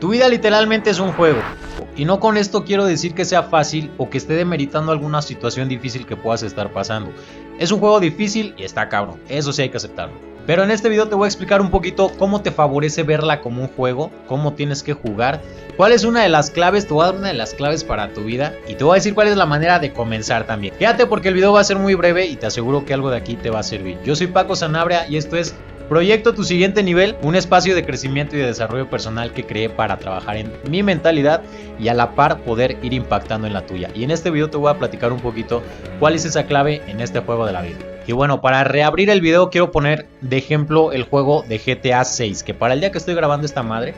Tu vida literalmente es un juego. Y no con esto quiero decir que sea fácil o que esté demeritando alguna situación difícil que puedas estar pasando. Es un juego difícil y está cabrón, eso sí hay que aceptarlo. Pero en este video te voy a explicar un poquito cómo te favorece verla como un juego, cómo tienes que jugar, cuál es una de las claves, te voy a dar una de las claves para tu vida y te voy a decir cuál es la manera de comenzar también. Quédate porque el video va a ser muy breve y te aseguro que algo de aquí te va a servir. Yo soy Paco Sanabria y esto es Proyecto Tu Siguiente Nivel, un espacio de crecimiento y de desarrollo personal que creé para trabajar en mi mentalidad y a la par poder ir impactando en la tuya. Y en este video te voy a platicar un poquito cuál es esa clave en este juego de la vida. Y bueno, para reabrir el video quiero poner de ejemplo el juego de GTA 6, que para el día que estoy grabando esta madre,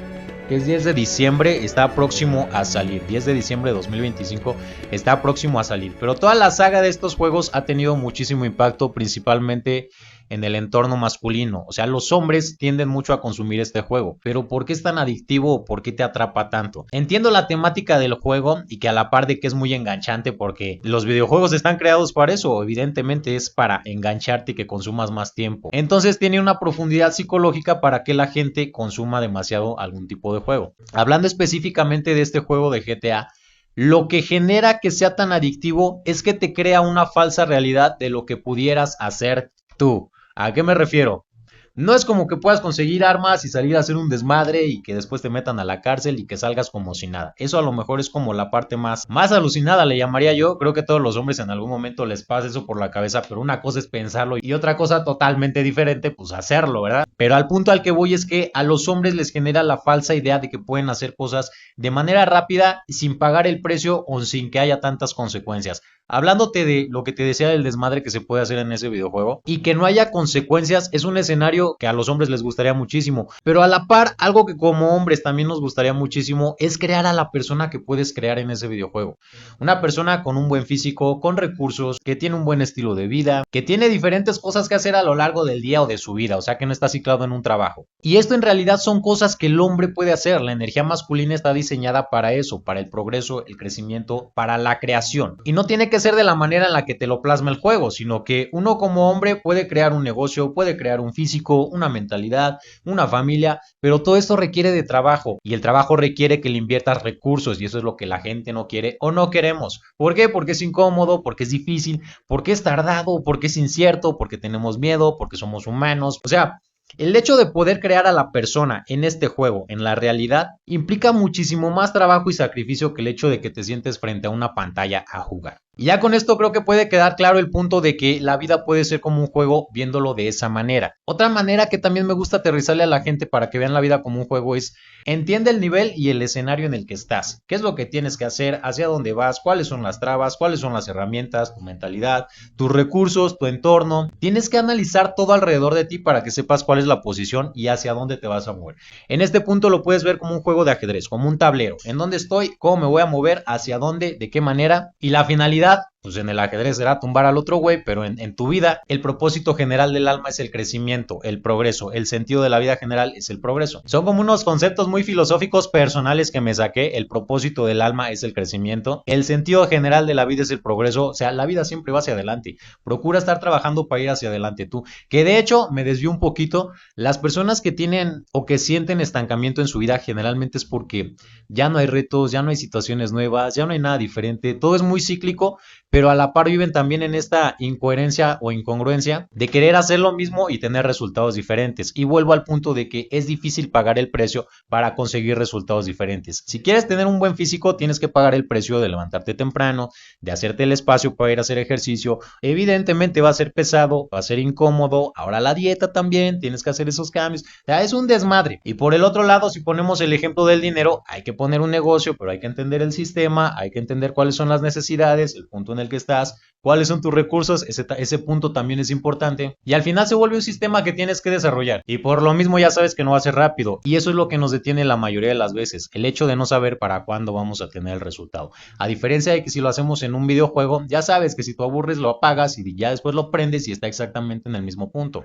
que es 10 de diciembre, está próximo a salir. 10 de diciembre de 2025 está próximo a salir. Pero toda la saga de estos juegos ha tenido muchísimo impacto, principalmente en el entorno masculino. O sea, los hombres tienden mucho a consumir este juego. Pero ¿por qué es tan adictivo o por qué te atrapa tanto? Entiendo la temática del juego y que a la par de que es muy enganchante porque los videojuegos están creados para eso. Evidentemente es para engancharte y que consumas más tiempo. Entonces tiene una profundidad psicológica para que la gente consuma demasiado algún tipo de juego. Hablando específicamente de este juego de GTA, lo que genera que sea tan adictivo es que te crea una falsa realidad de lo que pudieras hacer tú. ¿A qué me refiero? No es como que puedas conseguir armas y salir a hacer un desmadre y que después te metan a la cárcel y que salgas como si nada. Eso a lo mejor es como la parte más alucinada, le llamaría yo. Creo que a todos los hombres en algún momento les pasa eso por la cabeza, pero una cosa es pensarlo y otra cosa totalmente diferente, pues hacerlo, ¿verdad? Pero al punto al que voy es que a los hombres les genera la falsa idea de que pueden hacer cosas de manera rápida, sin pagar el precio o sin que haya tantas consecuencias. Hablándote de lo que te decía del desmadre que se puede hacer en ese videojuego y que no haya consecuencias, es un escenario que a los hombres les gustaría muchísimo, pero a la par algo que como hombres también nos gustaría muchísimo es crear a la persona que puedes crear en ese videojuego. Una persona con un buen físico, con recursos, que tiene un buen estilo de vida, que tiene diferentes cosas que hacer a lo largo del día o de su vida, o sea que no está ciclado en un trabajo. Y esto en realidad son cosas que el hombre puede hacer. La energía masculina está diseñada para eso, para el progreso, el crecimiento, para la creación. Y no tiene que ser de la manera en la que te lo plasma el juego, sino que uno como hombre puede crear un negocio, puede crear un físico, una mentalidad, una familia, pero todo esto requiere de trabajo y el trabajo requiere que le inviertas recursos y eso es lo que la gente no quiere o no queremos. ¿Por qué? Porque es incómodo, porque es difícil, porque es tardado, porque es incierto, porque tenemos miedo, porque somos humanos. O sea, el hecho de poder crear a la persona en este juego, en la realidad, implica muchísimo más trabajo y sacrificio que el hecho de que te sientes frente a una pantalla a jugar. Y ya con esto creo que puede quedar claro el punto de que la vida puede ser como un juego viéndolo de esa manera. Otra manera que también me gusta aterrizarle a la gente para que vean la vida como un juego es: entiende el nivel y el escenario en el que estás. ¿Qué es lo que tienes que hacer? ¿Hacia dónde vas? ¿Cuáles son las trabas? ¿Cuáles son las herramientas? Tu mentalidad, tus recursos, tu entorno. Tienes que analizar todo alrededor de ti para que sepas cuál es la posición y hacia dónde te vas a mover. En este punto lo puedes ver como un juego de ajedrez, como un tablero. ¿En dónde estoy? ¿Cómo me voy a mover? ¿Hacia dónde? ¿De qué manera? Y la finalidad, pues en el ajedrez será tumbar al otro güey, pero en tu vida el propósito general del alma es el crecimiento, el progreso, el sentido de la vida general es el progreso. Son como unos conceptos muy filosóficos personales que me saqué. El propósito del alma es el crecimiento, el sentido general de la vida es el progreso. O sea, la vida siempre va hacia adelante. Procura estar trabajando para ir hacia adelante tú. Que de hecho, me desvío un poquito, las personas que tienen o que sienten estancamiento en su vida generalmente es porque ya no hay retos, ya no hay situaciones nuevas, ya no hay nada diferente, todo es muy cíclico, pero a la par viven también en esta incoherencia o incongruencia de querer hacer lo mismo y tener resultados diferentes. Y vuelvo al punto de que es difícil pagar el precio para conseguir resultados diferentes. Si quieres tener un buen físico, tienes que pagar el precio de levantarte temprano, de hacerte el espacio para ir a hacer ejercicio. Evidentemente va a ser pesado, va a ser incómodo. Ahora la dieta también, tienes que hacer esos cambios. O sea, es un desmadre. Y por el otro lado, si ponemos el ejemplo del dinero, hay que poner un negocio, pero hay que entender el sistema, hay que entender cuáles son las necesidades, el punto en el que estás, cuáles son tus recursos. Ese punto también es importante y al final se vuelve un sistema que tienes que desarrollar y por lo mismo ya sabes que no va a ser rápido y eso es lo que nos detiene la mayoría de las veces, el hecho de no saber para cuándo vamos a tener el resultado. A diferencia de que si lo hacemos en un videojuego, ya sabes que si tú aburres lo apagas y ya después lo prendes y está exactamente en el mismo punto.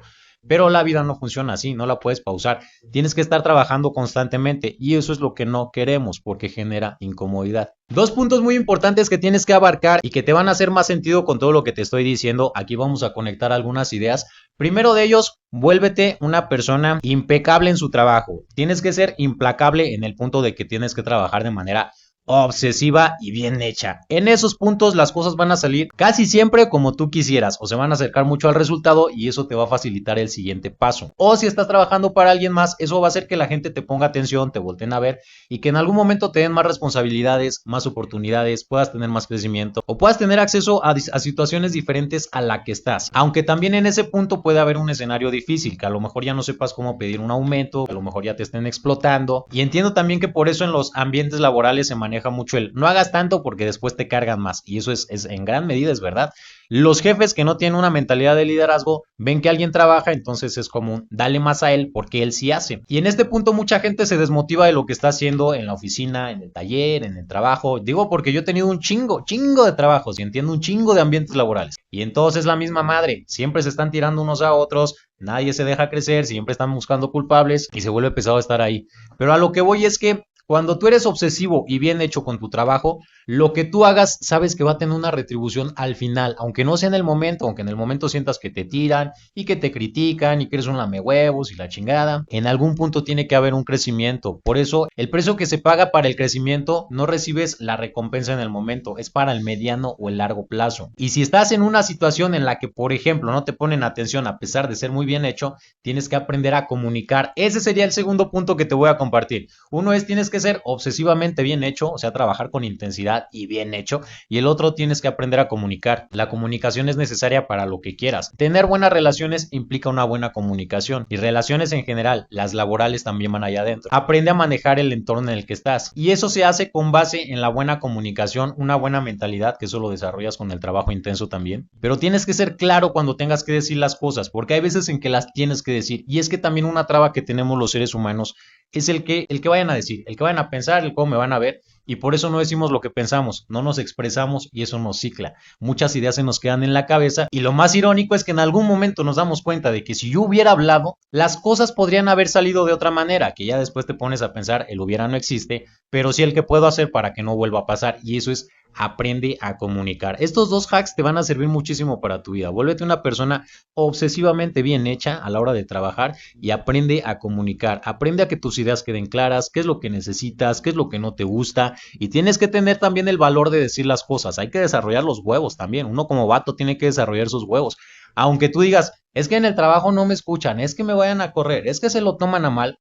Pero la vida no funciona así, no la puedes pausar. Tienes que estar trabajando constantemente y eso es lo que no queremos porque genera incomodidad. Dos puntos muy importantes que tienes que abarcar y que te van a hacer más sentido con todo lo que te estoy diciendo. Aquí vamos a conectar algunas ideas. Primero de ellos, vuélvete una persona impecable en su trabajo. Tienes que ser implacable en el punto de que tienes que trabajar de manera obsesiva y bien hecha. En esos puntos las cosas van a salir casi siempre como tú quisieras o se van a acercar mucho al resultado y eso te va a facilitar el siguiente paso. O si estás trabajando para alguien más, eso va a hacer que la gente te ponga atención, te volteen a ver y que en algún momento te den más responsabilidades, más oportunidades, puedas tener más crecimiento o puedas tener acceso a situaciones diferentes a la que estás. Aunque también en ese punto puede haber un escenario difícil, que a lo mejor ya no sepas cómo pedir un aumento, que a lo mejor ya te estén explotando. Y entiendo también que por eso en los ambientes laborales se maneja mucho el no hagas tanto porque después te cargan más. Y eso es en gran medida es verdad. Los jefes que no tienen una mentalidad de liderazgo ven que alguien trabaja, entonces es común, dale más a él porque él sí hace. Y en este punto mucha gente se desmotiva de lo que está haciendo en la oficina, en el taller, en el trabajo. Digo porque yo he tenido un chingo de trabajos y entiendo un chingo de ambientes laborales. Y entonces es la misma madre, siempre se están tirando unos a otros, nadie se deja crecer, siempre están buscando culpables y se vuelve pesado estar ahí. Pero a lo que voy es que cuando tú eres obsesivo y bien hecho con tu trabajo, lo que tú hagas sabes que va a tener una retribución al final, aunque no sea en el momento, aunque en el momento sientas que te tiran y que te critican y que eres un lamehuevos y la chingada, en algún punto tiene que haber un crecimiento. Por eso, el precio que se paga para el crecimiento no recibes la recompensa en el momento, es para el mediano o el largo plazo. Y si estás en una situación en la que, por ejemplo, no te ponen atención a pesar de ser muy bien hecho, tienes que aprender a comunicar. Ese sería el segundo punto que te voy a compartir. Uno es tienes que ser obsesivamente bien hecho, o sea, trabajar con intensidad y bien hecho, y el otro tienes que aprender a comunicar. La comunicación es necesaria para lo que quieras. Tener buenas relaciones implica una buena comunicación y relaciones en general, las laborales también van allá adentro. Aprende a manejar el entorno en el que estás y eso se hace con base en la buena comunicación, una buena mentalidad, que eso lo desarrollas con el trabajo intenso también, pero tienes que ser claro cuando tengas que decir las cosas, porque hay veces en que las tienes que decir y es que también una traba que tenemos los seres humanos es el que vayan a decir, el que vayan a pensar, el cómo me van a ver, y por eso no decimos lo que pensamos, no nos expresamos y eso nos cicla. Muchas ideas se nos quedan en la cabeza y lo más irónico es que en algún momento nos damos cuenta de que si yo hubiera hablado, las cosas podrían haber salido de otra manera, que ya después te pones a pensar, el hubiera no existe, pero sí el que puedo hacer para que no vuelva a pasar y eso es aprende a comunicar. Estos dos hacks te van a servir muchísimo para tu vida. Vuélvete una persona obsesivamente bien hecha a la hora de trabajar y aprende a comunicar. Aprende a que tus ideas queden claras, qué es lo que necesitas, qué es lo que no te gusta y tienes que tener también el valor de decir las cosas. Hay que desarrollar los huevos también. Uno como vato tiene que desarrollar sus huevos. Aunque tú digas, es que en el trabajo no me escuchan, es que me vayan a correr, es que se lo toman a mal,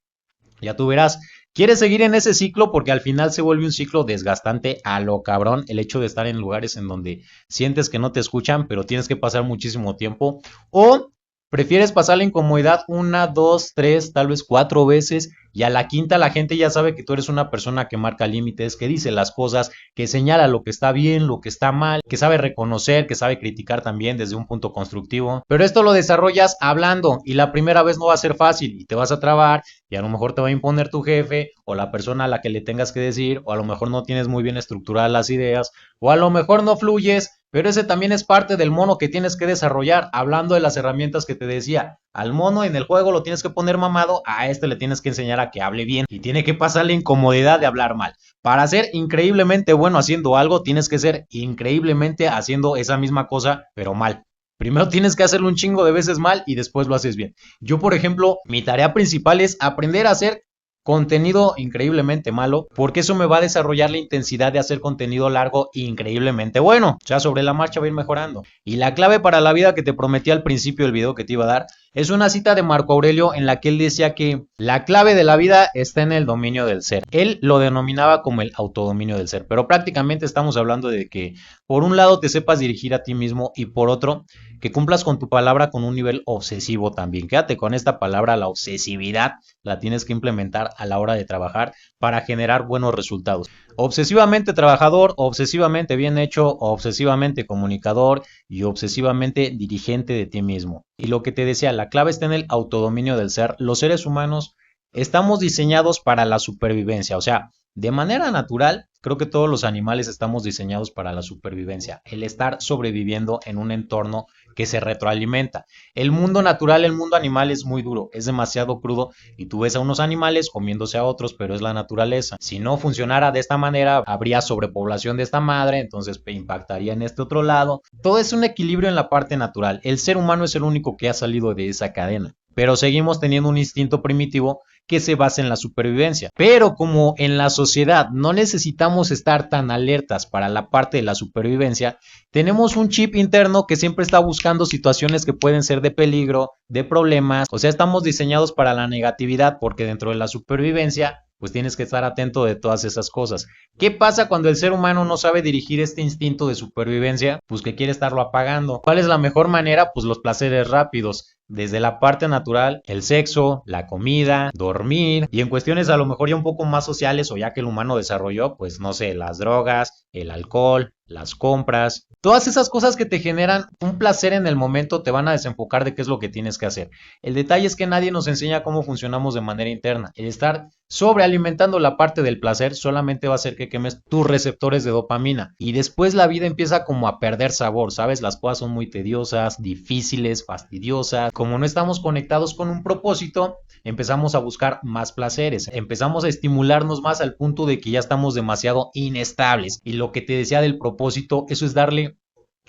ya tú verás. ¿Quieres seguir en ese ciclo? Porque al final se vuelve un ciclo desgastante a lo cabrón el hecho de estar en lugares en donde sientes que no te escuchan, pero tienes que pasar muchísimo tiempo. O prefieres pasar la incomodidad una, dos, tres, tal vez cuatro veces y a la quinta la gente ya sabe que tú eres una persona que marca límites, que dice las cosas, que señala lo que está bien, lo que está mal, que sabe reconocer, que sabe criticar también desde un punto constructivo. Pero esto lo desarrollas hablando y la primera vez no va a ser fácil y te vas a trabar y a lo mejor te va a imponer tu jefe o la persona a la que le tengas que decir o a lo mejor no tienes muy bien estructuradas las ideas o a lo mejor no fluyes. Pero ese también es parte del mono que tienes que desarrollar, hablando de las herramientas que te decía. Al mono en el juego lo tienes que poner mamado, a este le tienes que enseñar a que hable bien y tiene que pasar la incomodidad de hablar mal. Para ser increíblemente bueno haciendo algo, tienes que ser increíblemente haciendo esa misma cosa, pero mal. Primero tienes que hacerlo un chingo de veces mal y después lo haces bien. Yo, por ejemplo, mi tarea principal es aprender a hacer contenido increíblemente malo, porque eso me va a desarrollar la intensidad de hacer contenido largo increíblemente bueno. O sea, sobre la marcha va a ir mejorando. Y la clave para la vida que te prometí al principio del video que te iba a dar es una cita de Marco Aurelio en la que él decía que la clave de la vida está en el dominio del ser. Él lo denominaba como el autodominio del ser, pero prácticamente estamos hablando de que por un lado te sepas dirigir a ti mismo y por otro que cumplas con tu palabra con un nivel obsesivo también. Quédate con esta palabra, la obsesividad, la tienes que implementar a la hora de trabajar para generar buenos resultados. Obsesivamente trabajador, obsesivamente bien hecho, obsesivamente comunicador y obsesivamente dirigente de ti mismo. Y lo que te decía, la clave está en el autodominio del ser. Los seres humanos estamos diseñados para la supervivencia, o sea, De manera natural, creo que todos los animales estamos diseñados para la supervivencia, el estar sobreviviendo en un entorno que se retroalimenta. El mundo natural, el mundo animal es muy duro, es demasiado crudo y tú ves a unos animales comiéndose a otros, pero es la naturaleza. Si no funcionara de esta manera, habría sobrepoblación de esta madre, entonces impactaría en este otro lado. Todo es un equilibrio en la parte natural. El ser humano es el único que ha salido de esa cadena, pero seguimos teniendo un instinto primitivo que se basa en la supervivencia. Pero como en la sociedad no necesitamos estar tan alertas para la parte de la supervivencia, tenemos un chip interno que siempre está buscando situaciones que pueden ser de peligro, de problemas, o sea, estamos diseñados para la negatividad porque dentro de la supervivencia pues tienes que estar atento de todas esas cosas. ¿Qué pasa cuando el ser humano no sabe dirigir este instinto de supervivencia? Pues que quiere estarlo apagando. ¿Cuál es la mejor manera? Pues los placeres rápidos. Desde la parte natural, el sexo, la comida, dormir, y en cuestiones a lo mejor ya un poco más sociales o ya que el humano desarrolló, pues no sé, las drogas, el alcohol, las compras, todas esas cosas que te generan un placer en el momento te van a desenfocar de qué es lo que tienes que hacer. El detalle es que nadie nos enseña cómo funcionamos de manera interna. El estar sobrealimentando la parte del placer solamente va a hacer que quemes tus receptores de dopamina y después la vida empieza como a perder sabor, ¿sabes? Las cosas son muy tediosas, difíciles, fastidiosas. Como no estamos conectados con un propósito, empezamos a buscar más placeres, empezamos a estimularnos más al punto de que ya estamos demasiado inestables. Y lo que te decía del propósito, eso es darle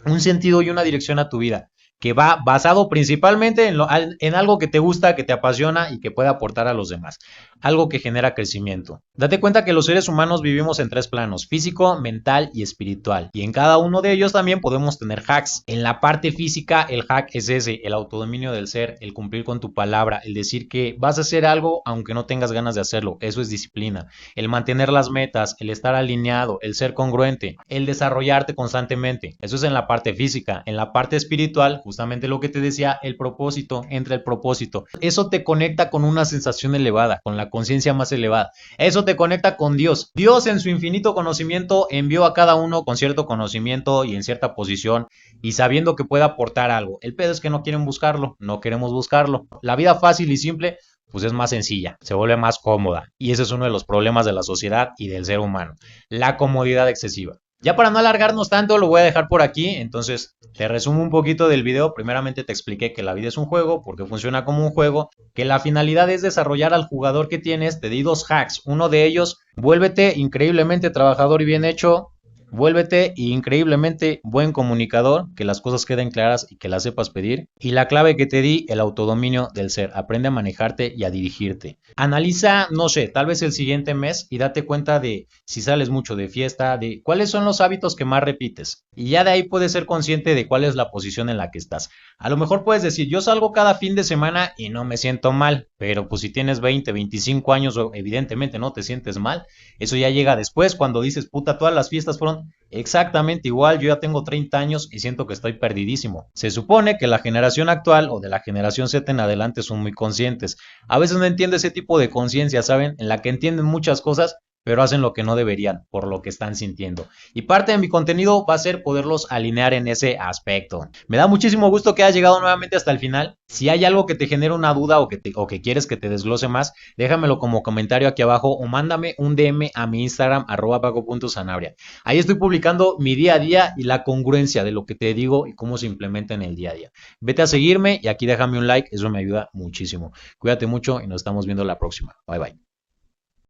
un sentido y una dirección a tu vida, que va basado principalmente en algo que te gusta, que te apasiona y que puede aportar a los demás, algo que genera crecimiento. Date cuenta que los seres humanos vivimos en tres planos, físico, mental y espiritual, y en cada uno de ellos también podemos tener hacks. En la parte física, el hack es ese, el autodominio del ser, el cumplir con tu palabra, el decir que vas a hacer algo aunque no tengas ganas de hacerlo, eso es disciplina. El mantener las metas, el estar alineado, el ser congruente, el desarrollarte constantemente, eso es en la parte física. En la parte espiritual, justamente lo que te decía, el propósito, entra el propósito. Eso te conecta con una sensación elevada, con la conciencia más elevada. Eso te conecta con Dios. Dios en su infinito conocimiento envió a cada uno con cierto conocimiento y en cierta posición y sabiendo que puede aportar algo. El pedo es que no quieren buscarlo, no queremos buscarlo. La vida fácil y simple pues es más sencilla, se vuelve más cómoda y ese es uno de los problemas de la sociedad y del ser humano, la comodidad excesiva. Ya para no alargarnos tanto lo voy a dejar por aquí, entonces te resumo un poquito del video. Primeramente te expliqué que la vida es un juego, porque funciona como un juego, que la finalidad es desarrollar al jugador que tienes. Te di dos hacks, uno de ellos, vuélvete increíblemente trabajador y bien hecho. Vuélvete increíblemente buen comunicador, que las cosas queden claras y que las sepas pedir. Y la clave que te di, el autodominio del ser. Aprende a manejarte y a dirigirte. Analiza, no sé, tal vez el siguiente mes y date cuenta de si sales mucho de fiesta, de cuáles son los hábitos que más repites. Y ya de ahí puedes ser consciente de cuál es la posición en la que estás. A lo mejor puedes decir, yo salgo cada fin de semana y no me siento mal. Pero pues si tienes 20, 25 años, evidentemente no te sientes mal. Eso ya llega después cuando dices, puta, todas las fiestas fueron exactamente igual, yo ya tengo 30 años y siento que estoy perdidísimo. Se supone que la generación actual o de la generación Z en adelante son muy conscientes. A veces no entiendo ese tipo de conciencia, ¿saben? En la que entienden muchas cosas, pero hacen lo que no deberían por lo que están sintiendo. Y parte de mi contenido va a ser poderlos alinear en ese aspecto. Me da muchísimo gusto que hayas llegado nuevamente hasta el final. Si hay algo que te genere una duda o que quieres que te desglose más, déjamelo como comentario aquí abajo o mándame un DM a mi Instagram @paco.sanabria. Ahí estoy publicando mi día a día y la congruencia de lo que te digo y cómo se implementa en el día a día. Vete a seguirme y aquí déjame un like, eso me ayuda muchísimo. Cuídate mucho y nos estamos viendo la próxima. Bye bye.